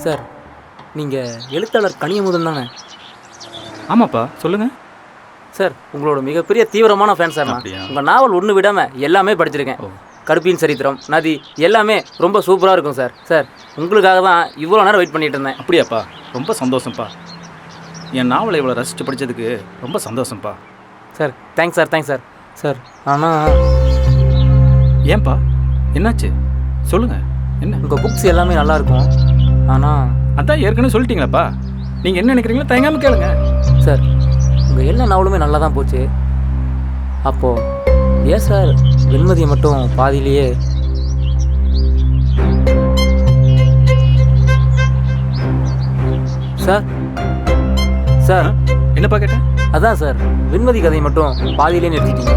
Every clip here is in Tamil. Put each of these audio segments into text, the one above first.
சார், நீங்கள் எழுத்தாளர் கனியமுதன் தானே? ஆமாப்பா, சொல்லுங்கள். சார், உங்களோட மிகப்பெரிய தீவிரமான ஃபேன் சார். நான் அப்படியா? உங்கள் நாவல் ஒன்று விடாமல் எல்லாமே படிச்சிருக்கேன். கருப்பின் சரித்திரம், நதி எல்லாமே ரொம்ப சூப்பராக இருக்கும் சார். சார், உங்களுக்காக தான் இவ்வளோ நேரம் வெயிட் பண்ணிகிட்டு இருந்தேன். அப்படியாப்பா, ரொம்ப சந்தோஷம்ப்பா. என் நாவலை இவ்வளோ ரசித்து படித்ததுக்கு ரொம்ப சந்தோஷம்ப்பா. Sir, thanks sir, thanks sir. Sir, ஆனால் ஏன்பா, என்னாச்சு சொல்லுங்கள். என்ன? உங்கள் புக்ஸ் எல்லாமே நல்லாயிருக்கும். ஆனால் அதான் ஏற்கனவே சொல்லிட்டீங்களாப்பா. நீங்கள் என்ன நினைக்கிறீங்களோ தயங்காமல் கேளுங்க. சார், உங்கள் எல்லா நாவலுமே நல்லா தான் போச்சு. அப்போது ஏன் சார் வெண்மதியை மட்டும் பாதியிலேயே? சார் சார் என்னப்பா கேட்டேன்? அதான் சார், வெண்மதி கதையை மட்டும் பாதியிலே நிறுத்திட்டீங்க.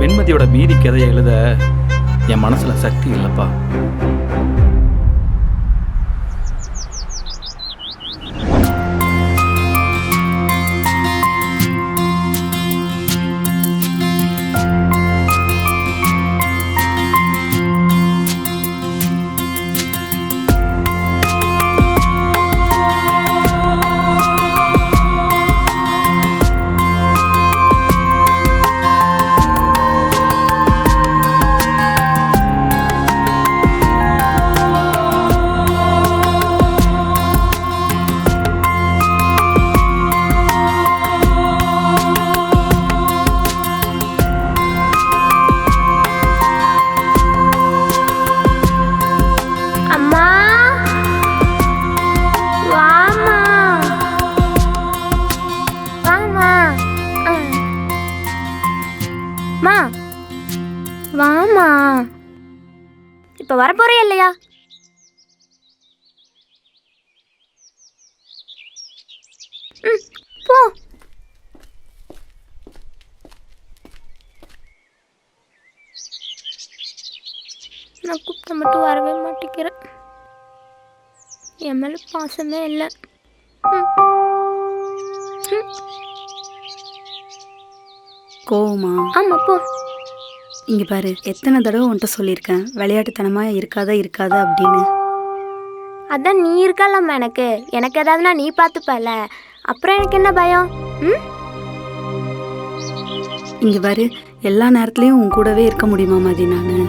வெண்மதியோட மீதி கதையை எழுத என் மனசில் சக்தி இல்லைப்பா. வாமா, இப்ப வரப்போறே இல்லையா? போ. நான் கூப்பிட்ட மட்டும் வரவே மாட்டேங்கிறேன். என் மேல பாசமே இல்லை. கோவமா? ஆமா, போ. இங்க பாரு, எத்தனை தடவை உன்கிட்ட சொல்லியிருக்கேன் விளையாட்டுத்தனமா இருக்காத அப்படின்னு. அதான் நீ இருக்கலாமா, எனக்கு ஏதாவதுனா நீ பார்த்துப்பல. அப்புறம் எனக்கு என்ன பயம்? இங்க பாரு, எல்லா நேரத்துலயும் உன் கூடவே இருக்க முடியுமா மதி? நானு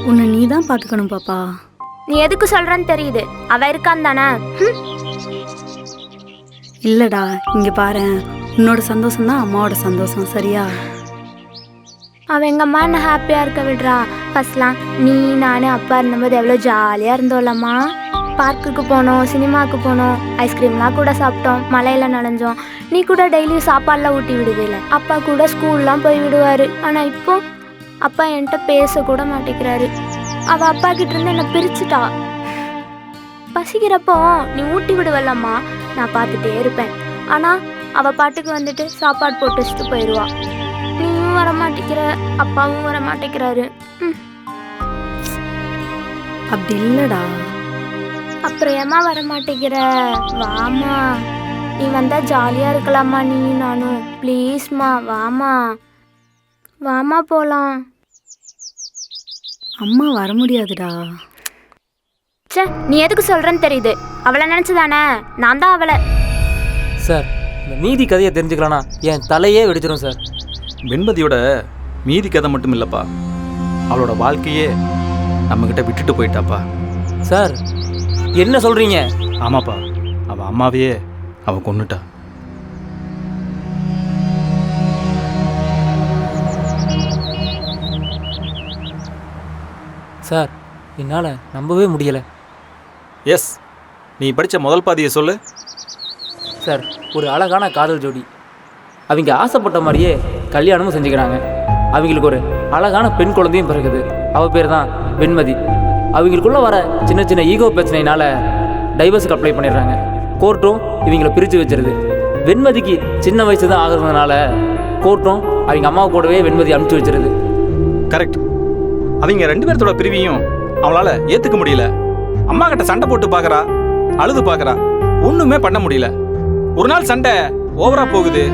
உன்னை நீ தான் பார்த்துக்கணும் பாப்பா. நீ எதுக்கு சொல்றன்னு தெரியுது. அவ இருக்கான் தானே? இல்லடா, இங்க பாரு, உன்னோட சந்தோஷம் தான் அம்மாவோட சந்தோஷம், சரியா? அவன் எங்கள் அம்மா என்ன ஹாப்பியாக இருக்க விடுறா. ஃபர்ஸ்ட்லாம் நீ நான் அப்பா இருந்தபோது எவ்வளோ ஜாலியாக இருந்தோம்லம்மா. பார்க்குக்கு போனோம், சினிமாவுக்கு போனோம், ஐஸ்கிரீம்லாம் கூட சாப்பிட்டோம், மலையில் நனைஞ்சோம். நீ கூட டெய்லியும் சாப்பாடெலாம் ஊட்டி விடுவேல. அப்பா கூட ஸ்கூல்லாம் போய் விடுவார். ஆனால் இப்போ அப்பா என்கிட்ட பேசக்கூட மாட்டேங்கிறாரு. அவள் அப்பா கிட்டேருந்து என்னை பிரிச்சுட்டா. பசிக்கிறப்போ நீ ஊட்டி விடுவல்லம்மா, நான் பார்த்துட்டே இருப்பேன். ஆனால் அவள் பாட்டுக்கு வந்துட்டு சாப்பாடு போட்டு வச்சுட்டு போயிடுவா. நீயும் வர மாட்டேங்கிற, அப்பாவும் வர மாட்டேங்கிறாரு. அப்படி இல்லடா. அப்புறம் ஏமா வர மாட்டேங்கிற? வாமா, நீ வந்தா ஜாலியா இருக்கலாமா, நீ நானும். ப்ளீஸ்மா வாமா, வாமா போலாம். அம்மா வர முடியாதுடா. சே, நீ எதுக்கு சொல்றன்னு தெரியுது. அவளை நினைச்சுதானே? நான் தான் அவளை. சார், இந்த மீதி கதையை தெரிஞ்சுக்கலாம்னா என் தலையே வெடிச்சிடும் சார். வெண்மதியோட மீதி கதை மட்டும் இல்லைப்பா, அவளோட வாழ்க்கையே நம்மக்கிட்ட விட்டுட்டு போயிட்டாப்பா. சார், என்ன சொல்கிறீங்க? ஆமாப்பா, அவள் அம்மாவையே அவள் கொன்னுட்டா. சார், என்னால் நம்பவே முடியலை. எஸ், நீ படித்த முதல் பாதியை சொல்லு. சார், ஒரு அழகான காதல் ஜோடி, அவங்க ஆசைப்பட்ட மாதிரியே கல்யாணமும் செஞ்சுக்கிறாங்க. அவங்களுக்கு ஒரு அழகான பெண் குழந்தையும் பிறகுது. அவள் பேர் தான் வெண்மதி. அவங்களுக்குள்ளே வர சின்ன சின்ன ஈகோ பிரச்சனையினால டைவர்ஸுக்கு அப்ளை பண்ணிடுறாங்க. கோர்ட்டும் இவங்களை பிரித்து வச்சிருது. வெண்மதிக்கு சின்ன வயசு தான் ஆகுறதுனால கோர்ட்டும் அவங்க அம்மாவை கூடவே வெண்மதி அனுப்பிச்சி வச்சிருது. கரெக்ட். அவங்க ரெண்டு பேர்த்தோட பிரிவையும் அவளால் ஏற்றுக்க முடியல. அம்மா கிட்ட சண்டை போட்டு பார்க்குறா, அழுது பார்க்குறா, ஒன்றுமே பண்ண முடியல. ஒரு நாள் சண்டை ஓவரா போகுது.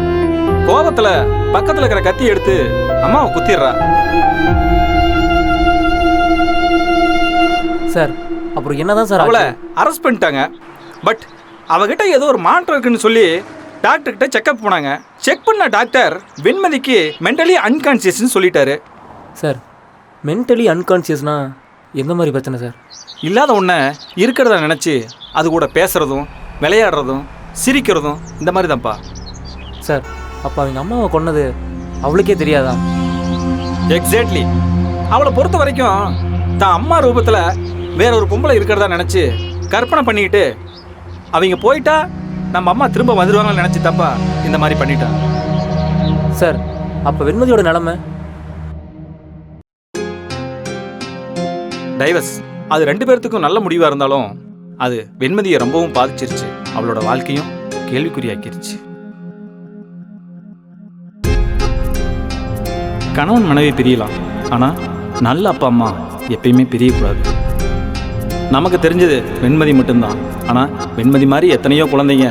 கோபத்தில் பக்கத்தில் இருக்கிற கத்தி எடுத்து அம்மாவை குத்திடுறா. சார் அப்புறம் என்னதான் சார் அவளை ஆச்சு? அரெஸ்ட் பண்ணிட்டாங்க. பட் அவகிட்ட ஏதோ ஒரு மாற்றம் இருக்குன்னு சொல்லி டாக்டர்கிட்ட செக்அப் போனாங்க. செக் பண்ண டாக்டர் வெண்மதிக்கு மென்டலி அன்கான்சியஸ்னு சொல்லிட்டாரு. சார் மென்டலி அன்கான்சியஸ்னா எந்த மாதிரி பிரச்சனை சார்? இல்லாத ஒன்றை இருக்கிறத நினச்சி அது கூட பேசுகிறதும் விளையாடுறதும் சிரிக்கிறதும் இந்த மாதிரி தான்ப்பா. சார் அப்போ அவங்க அம்மாவை கொன்னது அவளுக்கே தெரியாதா? எக்ஸாக்ட்லி. அவளை பொறுத்த வரைக்கும் தான் அம்மா ரூபத்தில் வேற ஒரு பொம்பளை இருக்கிறதா நினச்சி கற்பனை பண்ணிக்கிட்டு அவங்க போயிட்டா நம்ம அம்மா திரும்ப வந்துடுவாங்கன்னு நினச்சி தான்ப்பா இந்த மாதிரி பண்ணிட்டான். சார் அப்போ வெண்மதியோட நிலமை? டைவர்ஸ். அது 2 பேர்த்துக்கும் நல்ல முடிவாக இருந்தாலும் அது வெண்மதியை ரொம்பவும் பாதிச்சிருச்சு. அவளோட வாழ்க்கையும் கேள்விக்குறியாக்கிருச்சு. கணவன் மனைவி பிரியலாம், ஆனால் நல்ல அப்பா அம்மா எப்பயுமே பிரியக்கூடாது. நமக்கு தெரிஞ்சது வெண்மதி மட்டும்தான். ஆனால் வெண்மதி மாதிரி எத்தனையோ குழந்தைங்க